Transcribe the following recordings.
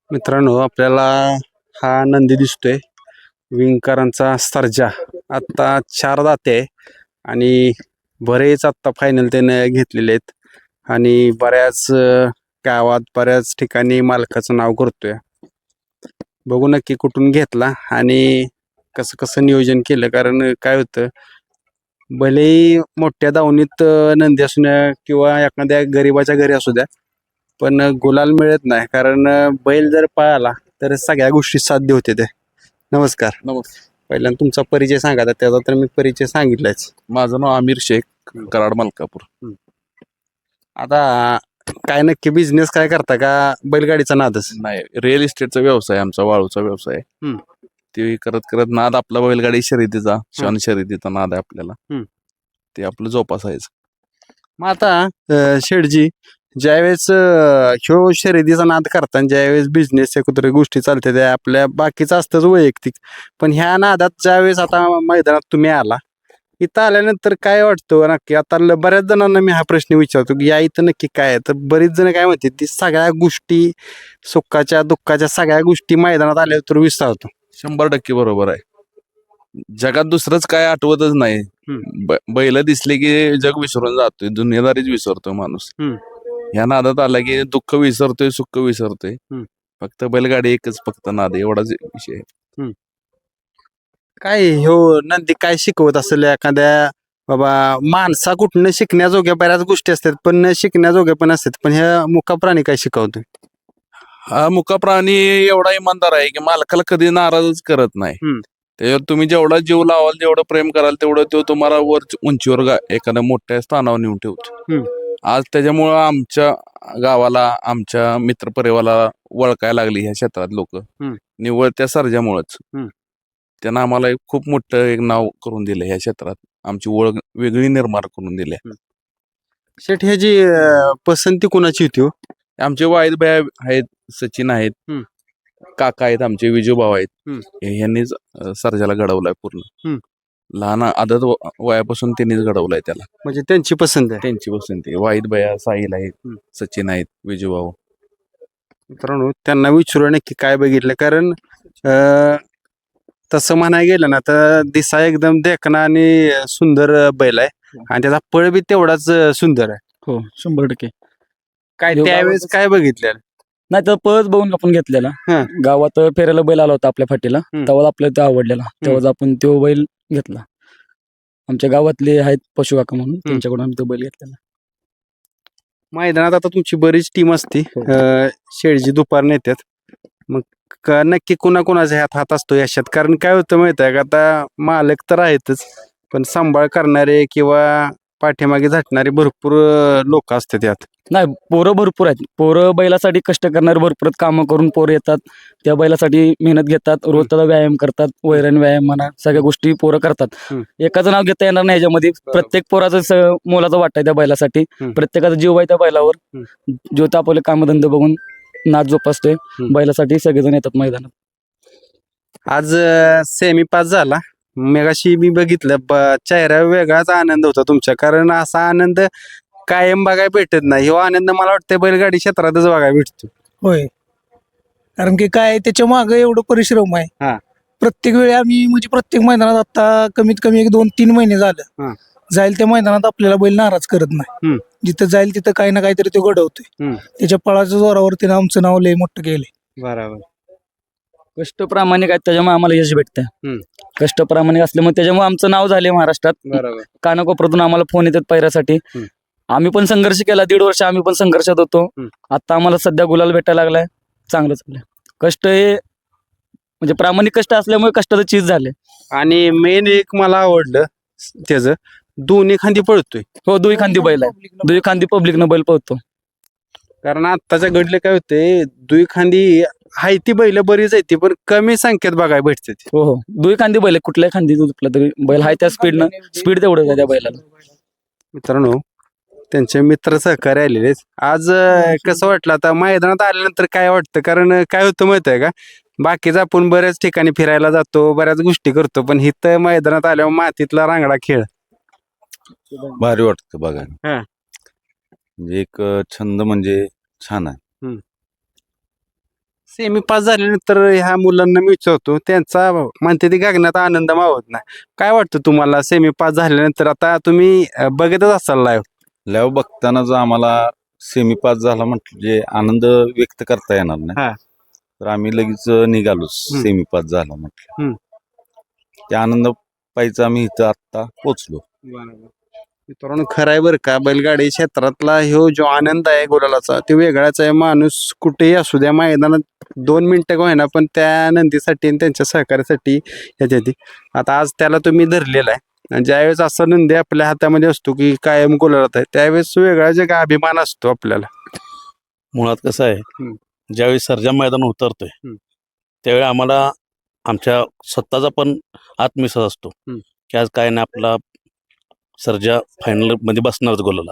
मित्रांनो, आपल्याला हा नंदी दिसतोय विंगकरांचा सर्जा. आत्ता 4 दाते आहे आणि बरेच आत्ता फायनल त्याने घेतलेले आहेत आणि बऱ्याच गावात बऱ्याच ठिकाणी मालकाचं नाव करतोय. बघू नक्की कुठून घेतला आणि कसं कसं नियोजन केलं, कारण काय होतं, भलेही मोठ्या दावणीत नंदी असू द्या किंवा एखाद्या गरिबाच्या घरी असू द्या, पण गुलाल मिळत नाही. कारण बैल जर पळाला तर सगळ्या गोष्टी साध्य होते ते. नमस्कार. नमस्कार. पहिल्यांदा तुमचा परिचय सांगा. त्याचा तर मी परिचय सांगितलाच. माझं नाव आमिर शेख, कराड मलकापूर. आता काय नक्की बिझनेस काय करता का बैलगाडीचा नादच? नाही, रिअल इस्टेटचा व्यवसाय आमचा, वाळूचा व्यवसाय आहे. ते करत करत नाद आपला बैलगाडी शर्यतीचा, क्षण शर्यतीचा नाद आहे आपल्याला. ते आपलं जोपासायचं. मग आता शेठजी, ज्यावेळेस ह्यो शर्यतीचा नाद करताना ज्यावेळेस बिझनेस कुठे गोष्टी चालते त्या आपल्या बाकीचं असतंच वैयक्तिक, पण ह्या नादात ज्यावेळेस आता मैदानात तुम्ही आला, इथं आल्यानंतर काय वाटतं नक्की? आता बऱ्याच जणांना मी हा प्रश्न विचारतो की या इथं नक्की काय आहे, तर बरीच जण काय म्हणते ती सगळ्या गोष्टी सुखाच्या दुःखाच्या सगळ्या गोष्टी मैदानात आल्यावर तर विसरतो. 100% बरोबर आहे. जगात दुसरंच काय आठवतच नाही. बैल दिसले की जग विसरून जातोय, दुनियादारीच विसरतोय माणूस. ह्या नादात आला की दुःख विसरतोय, सुख विसरतोय. फक्त बैलगाडी एकच फक्त नाद, एवढाच विषय आहे. काय ह्यो नंदी काय शिकवत असेल एखाद्या, बाबा माणसा कुठनं शिकण्याजोग्या बऱ्याच गोष्टी असतात पण न शिकण्याजोग्या पण असतात, पण ह्या मुका प्राणी काय शिकवतोय? हा मुका प्राणी एवढा इमानदार आहे की मालकाला कधी नाराजच करत नाही. त्याच्यावर तुम्ही जेवढा जीव लावाल, जेवढं प्रेम कराल, तेवढं तो तुम्हाला वर उंचीवर एखाद्या मोठ्या स्थानावर नेऊन ठेवतो. आज त्याच्यामुळं आमच्या गावाला, आमच्या मित्रपरिवाराला वळखायला लागली ह्या क्षेत्रात लोक, निव्वळ त्या सर्जामुळेच. त्यानं आम्हाला खूप मोठं एक नाव करून दिलं ह्या क्षेत्रात, आमची ओळख वेगळी निर्माण करून दिली. शेठ, ह्याची पसंती कोणाची होती हो? आमचे वाईद भाई आहेत, सचिन आहेत, काका आहेत, आमचे विजूभाऊ आहेत. ह्यांनीच सर्जाला घडवलाय पूर्ण. लहान आदत वयापासून त्यांनीच घडवलाय त्याला. म्हणजे त्यांची पसंत आहे? त्यांची पसंती. वाईद भैया, साहिल आहेत, सचिन आहेत, विजूभाऊ. मित्रांनो, त्यांना विचारू नक्की काय बघितलं, कारण तसं म्हणायला गेलं ना तर दिसा एकदम देखणा आणि सुंदर बैल आहे आणि त्याचा पळ बी तेवढाच सुंदर आहे. हो, 100%. काय त्यावेळेस काय बघितलं? नाही तर पळच बघून आपण घेतलेला. गावात फेरायला बैल आला होता आपल्या फाटीला, तेव्हा आपल्याला तो आवडलेला, तेव्हाच आपण तो बैल घेतला. आमच्या गावातले आहेत पशु काका म्हणून, त्यांच्याकडून आम्ही तो बैल घेतलेला. मैदानात आता तुमची बरीच टीम असते, शेळजी दुपार येतात, मग नक्की कुणाकुणाचा हात असतो याच्यात? कारण काय होतं माहित आहे का, आता मालक तर आहेतच, पण सांभाळ करणारे किंवा पाठीमागे झटणारे भरपूर लोक असतात यात. नाही, पोरं भरपूर आहेत. पोरं बैलासाठी कष्ट करणारे भरपूर कामं करून पोरं येतात, त्या बैलासाठी मेहनत घेतात, रोज त्याला व्यायाम करतात, वैरण व्यायाम म्हणा, सगळ्या गोष्टी पोरं करतात. एकाचं नाव घेता येणार नाही ह्याच्यामध्ये. प्रत्येक पोराचं मोलाचं वाटतंय त्या बैलासाठी, प्रत्येकाचा जीव आहे त्या बैलावर. जो तर आपले कामधंदे बघून नाच जोपासतोय, बैलासाठी सगळेजण येतात मैदानात. आज सेमी पास झाला, मेगाशी मी बघितलं, चेहऱ्यावर वेगळाच आनंद होता तुमच्या, कारण असा आनंद कायम बघायला भेटत नाही. हो आनंद मला वाटतं बैलगाडी क्षेत्रातच बघायला भेटतो. होय, कारण की काय त्याच्या मागे एवढं परिश्रम आहे. प्रत्येक वेळी आम्ही म्हणजे प्रत्येक मैदानात आता कमीत कमी 1-2-3 महिने झालं जाईल त्या मैदानात आपल्याला बैल नाराज करत नाही. जिथं जाईल तिथं काही ना काहीतरी तो घडवतोय. त्याच्या पळाच्या जोरावरती आमचं नाव लय मोठं केलंय. बरोबर. कष्ट प्रामाणिक आहेत, त्याच्यामुळे आम्हाला यश भेटतंय. कष्ट प्रामाणिक असल्यामुळे त्याच्यामुळे आमचं नाव झाले महाराष्ट्रात. कानाकोपऱ्यातून आम्हाला फोन येतात पैऱ्यासाठी. आम्ही पण संघर्ष केला, 1.5 वर्ष आम्ही पण संघर्षात होतो. आता आम्हाला सध्या गुलाल भेटायला लागलाय, चांगलं चाललंय. कष्ट हे म्हणजे प्रामाणिक कष्ट असल्यामुळे कष्टाचं चीज झाले. आणि मेन एक मला आवडलं त्याचं, दोन्ही खांदी पळतोय. हो, दुई खांदी बैल आहे, दुई खांदी पब्लिकनं बैल पळतो. कारण आत्ताच्या घडले काय होते, दुई खांदी हाय ती बैल बरीच आहे ती, पण कमी संख्येत बघायला भेटते. हो हो, दुई खांदी बैल, कुठल्या खांदी झोपला तरी बैल हाय त्या स्पीडनं, स्पीड तेवढं आहे त्या बैलाला. मित्रांनो, त्यांचे मित्र सहकारी आलेले आज. कसं वाटलं आता मैदानात आल्यानंतर काय वाटतं? कारण काय होतं माहित आहे का, बाकीचं आपण बऱ्याच ठिकाणी फिरायला जातो, बऱ्याच गोष्टी करतो, पण इथं मैदानात आल्यावर मातीतला रांगडा खेळ भारी वाटतं बघायला. म्हणजे एक छंद म्हणजे छान आहे. सेमी पास झाल्यानंतर ह्या मुलांना मी विचारतो त्यांचा म्हणते ती गगनात आनंद मावत नाही. काय वाटतं तुम्हाला सेमी पास झाल्यानंतर? आता तुम्ही बघतच असाल लाईव्ह. लॅव बघतानाच आम्हाला सेमी पास झाला म्हणजे आनंद व्यक्त करता येणार हा. नाही. तर आम्ही लगेच निघालो सेमी पास झाला म्हटलं. त्या आनंद पाहिजे आम्ही इथं आता पोचलो. मित्रांनो खरं आहे बरं का, बैलगाडी क्षेत्रातला ह्यो जो आनंद आहे गुलालाचा तो वेगळाच आहे. माणूस कुठेही असू द्या मैदानात 2 मिनिटं का होईना पण त्या नंदीसाठी आणि त्यांच्या सहकार्यासाठी ह्याच्यात आता आज त्याला तुम्ही धरलेला आहे. आणि ज्यावेळेस असा नंदी आपल्या हातामध्ये असतो की कायम गुलालात आहे त्यावेळेस वेगळा जे का अभिमान असतो आपल्याला. मुळात कसं आहे, ज्यावेळी सर्जा मैदान उतरतोय त्यावेळी आम्हाला आमच्या स्वतःचा पण आत्मविश्वास असतो की आज काय नाही, आपला सर्जा फायनल मध्ये बसणारच गोलाला.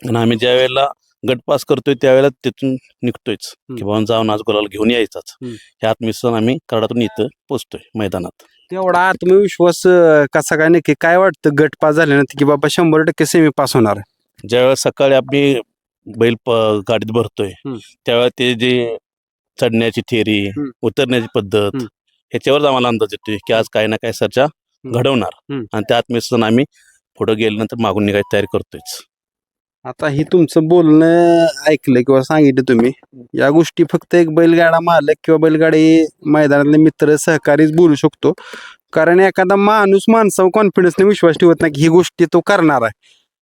आणि आम्ही ज्या वेळेला गट पास करतोय त्यावेळेला तिथून निघतोयच की बाबा जाऊन आज गोलाला घेऊन यायचाच. ह्या आत्मविश्वास आम्ही कराडातून इथं पोचतोय मैदानात. तेवढा आत्मविश्वास कसा काय नक्की काय वाटतं गट पास झाल्यानंतर की बाबा 100% सेमी पास होणार? ज्यावेळेस सकाळी आम्ही बैल गाडीत भरतोय त्यावेळेला ते जे चढण्याची थेरी, उतरण्याची पद्धत ह्याच्यावरच आम्हाला अंदाज येतोय की आज काय ना काय सर्जा घडवणार. आणि त्या आत्मविश्वासानं आम्ही पुढे गेल्यानंतर मागून निघायची तयारी करतोयच. आता ही तुमचं बोलणं ऐकलं किंवा सांगितलं तुम्ही, या गोष्टी फक्त एक बैलगाडा मालक किंवा बैलगाडी मैदानातले मित्र सहकारीच बोलू शकतो. कारण एखादा माणूस माणसावर कॉन्फिडन्सने विश्वास ठेवत नाही की ही गोष्टी तो करणार आहे,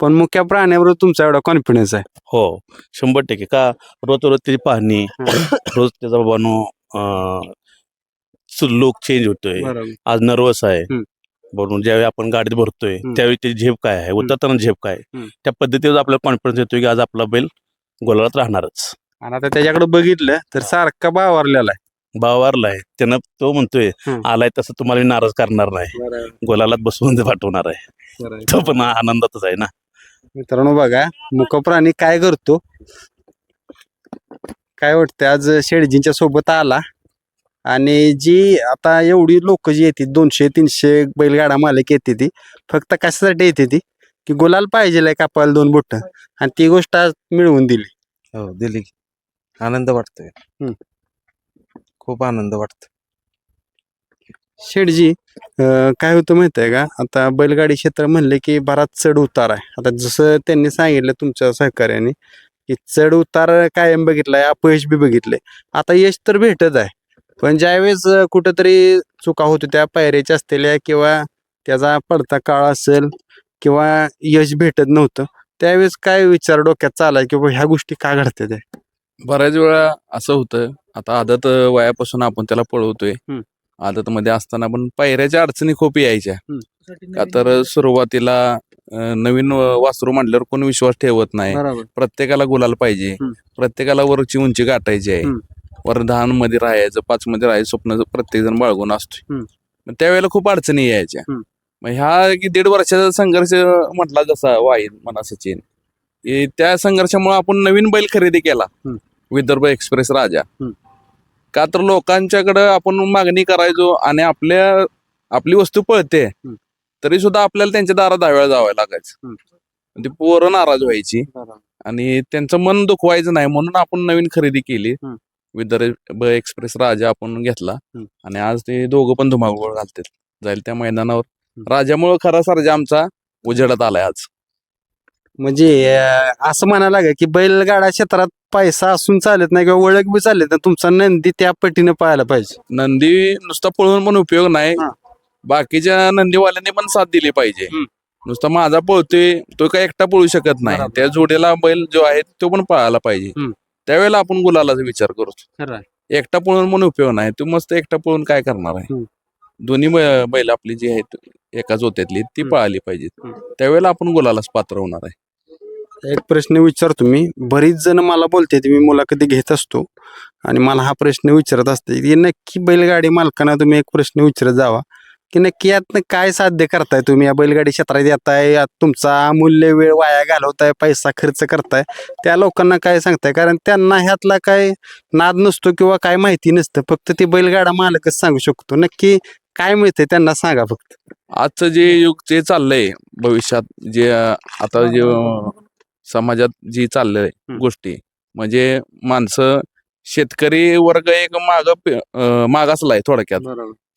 पण मुख्य प्राण्यावर तुमचा एवढा कॉन्फिडन्स आहे. हो 100% का रोज त्याची पाहणी, रोज त्याचा बाबांनो लुक चेंज होतोय. आज नर्वस आहे म्हणून ज्यावेळी आपण गाडीत भरतोय त्यावेळी त्याची झेप काय आहे, उतरताना झेप काय, त्या पद्धतीवर आपल्याला कॉन्फिडन्स येतोय की आज आपला बैल गोलात राहणारच. आणि आता त्याच्याकडे बघितलं तर सारखा बावारलेला आहे. बावारलाय त्यानं, तो म्हणतोय आलाय तसं तुम्हाला नाराज करणार नाही, गोलालाच बसवून पाठवणार आहे. तो पण आनंदातच आहे ना. मित्रांनो बघा मुकप्राणी काय करतो. काय वाटतं आज शेडजींच्या सोबत आला आणि जी आता एवढी लोक जी येते 200-300 बैलगाडा मालक येते ती फक्त कशासाठी येते ती की गुलाल पाहिजे कापायला 2 बोट आणि ती गोष्ट आज मिळवून दिली. हो दिली. आनंद वाटतोय. खूप आनंद वाटतो. शेडजी काय होतं माहिती आहे का, आता बैलगाडी क्षेत्र म्हणले की बराच चढ उतार आहे. आता जसं त्यांनी सांगितलं तुमच्या सहकार्याने की चढ उतार कायम बघितलाय, अपयश बी बघितलंय. आता यश तर भेटत आहे, पण ज्यावेळेस कुठंतरी चुका होतो त्या पायऱ्याच्या असलेल्या किंवा त्याचा पडता काळ असेल किंवा यश भेटत नव्हतं त्यावेळेस काय विचार डोक्यात चालाय की ह्या गोष्टी का घडतात? बऱ्याच वेळा असं होतं, आता आदत वयापासून आपण त्याला पळवतोय. आदत मध्ये असताना पण पायऱ्याच्या अडचणी खूप यायच्या. का तर सुरुवातीला नवीन वासरू म्हटल्यावर कोणी विश्वास ठेवत नाही. प्रत्येकाला गुलाल पाहिजे, प्रत्येकाला वरची उंची गाठायची आहे, वर 10 मध्ये राहायचं, 5 मध्ये राहायचं स्वप्न प्रत्येक जण बाळगून असतोय. त्यावेळेला खूप अडचणी यायच्या. मग ह्या 1.5 वर्षाचा संघर्ष म्हटला जसा वाईन म्हणा सचिन, त्या संघर्षामुळे आपण नवीन बैल खरेदी केला, विदर्भ एक्सप्रेस राजा. का तर लोकांच्याकडं आपण मागणी करायचो आणि आपली वस्तू पळते तरी सुद्धा आपल्याला त्यांच्या दारात 10 वेळा जावं लागायचं. ती पोरं नाराज व्हायची आणि त्यांचं मन दुखवायचं नाही म्हणून आपण नवीन खरेदी केली, विदर्भ एक्सप्रेस राजा आपण घेतला. आणि आज ते दोघं पण धुमाकूळ घालतात जाईल त्या मैदानावर. राजामुळे खरा सर्जा आमचा उजेडात आलाय आज. म्हणजे असं म्हणायला लागेल की बैलगाडा क्षेत्रात पैसा असून चालत नाही किंवा ओळख बी चालत नाही, तुमचा नंदी त्या पटीने पाहायला पाहिजे. नंदी नुसता पळून पण उपयोग नाही, बाकीच्या नंदीवाल्यांनी पण साथ दिली पाहिजे. नुसता माझा पळतोय तो काय एकटा पळू शकत नाही, त्या जोडीला बैल जो आहे तो पण पळायला पाहिजे. त्यावेळेला आपण गुलालाचा विचार करतो. एकटा पळून पण उपयोग नाही, तू मस्त एकटा पळून काय करणार आहे. दोन्ही बैल आपली जी आहेत एकाच होत्यातली ती पळाली पाहिजेत, त्यावेळेला आपण गुलालाच पात्र होणार आहे. एक प्रश्न विचारतो मी, बरीच जण मला बोलते, मी मुलाखती घेत असतो आणि मला हा प्रश्न विचारत असते की नक्की बैलगाडी मालकांना तुम्ही एक प्रश्न विचारत जावा की नक्की यातनं काय साध्य करताय तुम्ही, या बैलगाडी क्षेत्रात येताय, तुमचा अमूल्य वेळ वाया घालवताय, पैसा खर्च करताय, त्या लोकांना काय सांगताय? कारण त्यांना ह्यातला काय नाद नसतो किंवा काय माहिती नसतं, फक्त ती बैलगाडा मालकच सांगू शकतो. नक्की काय मिळतंय त्यांना सांगा फक्त. आजचं जे युग जे चाललंय, भविष्यात जे आता जे समाजात जी चाललंय गोष्टी, म्हणजे माणसं शेतकरी वर्ग एक मागासला आहे थोडक्यात.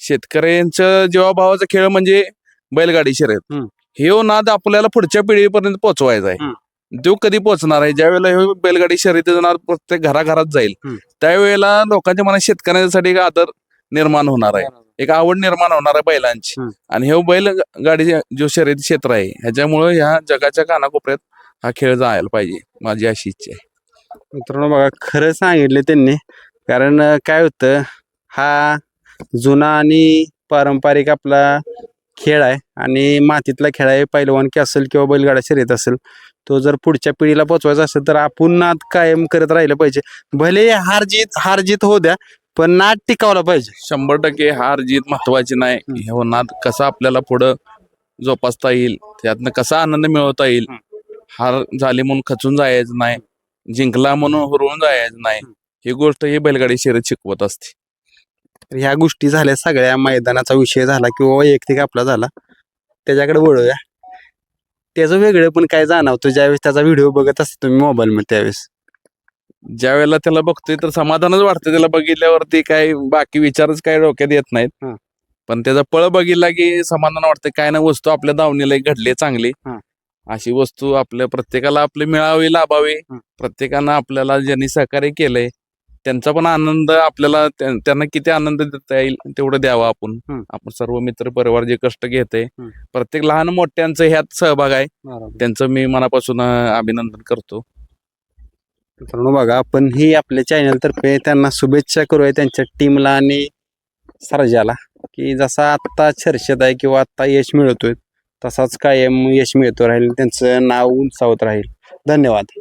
शेतकऱ्यांचं जीवाभावाचा खेळ म्हणजे बैलगाडी शर्यत. हे नाद आपल्याला पुढच्या पिढीपर्यंत पोहोचवायचा आहे. तो कधी पोहोचणार आहे ज्यावेळेला हे बैलगाडी शर्यतीचा नाद प्रत्येक घराघरात जाईल त्यावेळेला लोकांच्या मनात शेतकऱ्यांसाठी एक आदर निर्माण होणार आहे, एक आवड निर्माण होणार आहे बैलांची. आणि हे बैलगाडी जो शर्यती क्षेत्र आहे ह्याच्यामुळे ह्या जगाच्या कानाकोपऱ्यात हा खेळ जायला पाहिजे, माझी अशी इच्छा आहे. मित्रांनो बघा, खरं सांगितलं त्यांनी. कारण काय होतं, हा जुना आणि पारंपरिक आपला खेळ आहे आणि मातीतला खेळ आहे. पैलवानकी असेल किंवा बैलगाडा शर्यत असेल, तो जर पुढच्या पिढीला पोचवायचा असेल तर आपण नाद कायम करत राहिलं पाहिजे. भले हार जीत हो द्या, पण नाद टिकावला पाहिजे. 100% हार जीत महत्वाची नाही. हे नाद कसा आपल्याला पुढं जोपासता येईल, त्यातनं कसा आनंद मिळवता येईल. हार झाली म्हणून खचून जायचं नाही, जिंकला म्हणून हुरवून जायचं नाही. ही गोष्ट ही बैलगाडी शर्यत शिकवत असते. तर ह्या गोष्टी झाल्या, सगळ्या मैदानाचा विषय झाला किंवा वैयक्तिक आपला झाला. त्याच्याकडे वळूया. त्याचं वेगळं पण काय जाणवतं ज्यावेळेस त्याचा व्हिडिओ बघत असते तुम्ही मोबाईलमध्ये, त्यावेळेस ज्या वेळेला त्याला बघतोय तर समाधानच वाटतं. त्याला बघितल्यावरती काय बाकी विचारच काय डोक्यात येत नाहीत. पण त्याचा पळ बघितला की समाधान वाटतं. काय ना वस्तू आपल्या दावणीला घडली चांगली, अशी वस्तू आपल्या प्रत्येकाला आपले मिळावी, लाभावी. प्रत्येकानं आपल्याला ज्यांनी सहकार्य केलंय त्यांचा पण आनंद आपल्याला, त्यांना किती आनंद देता येईल तेवढं द्यावा आपण. आपण सर्व मित्र परिवार जे कष्ट घेते, प्रत्येक लहान मोठ्यांचं ह्यात सहभाग आहे, त्यांचं मी मनापासून अभिनंदन करतो. मित्रांनो बघा, आपण ही आपल्या चॅनल तर्फे त्यांना शुभेच्छा करूया, त्यांच्या टीमला आणि सर्जाला, की जसा आत्ता चर्चेत आहे किंवा आत्ता यश मिळवतोय तसाच कायम यश मिळतो राहील, त्यांचं नाव उंचावत राहील. धन्यवाद.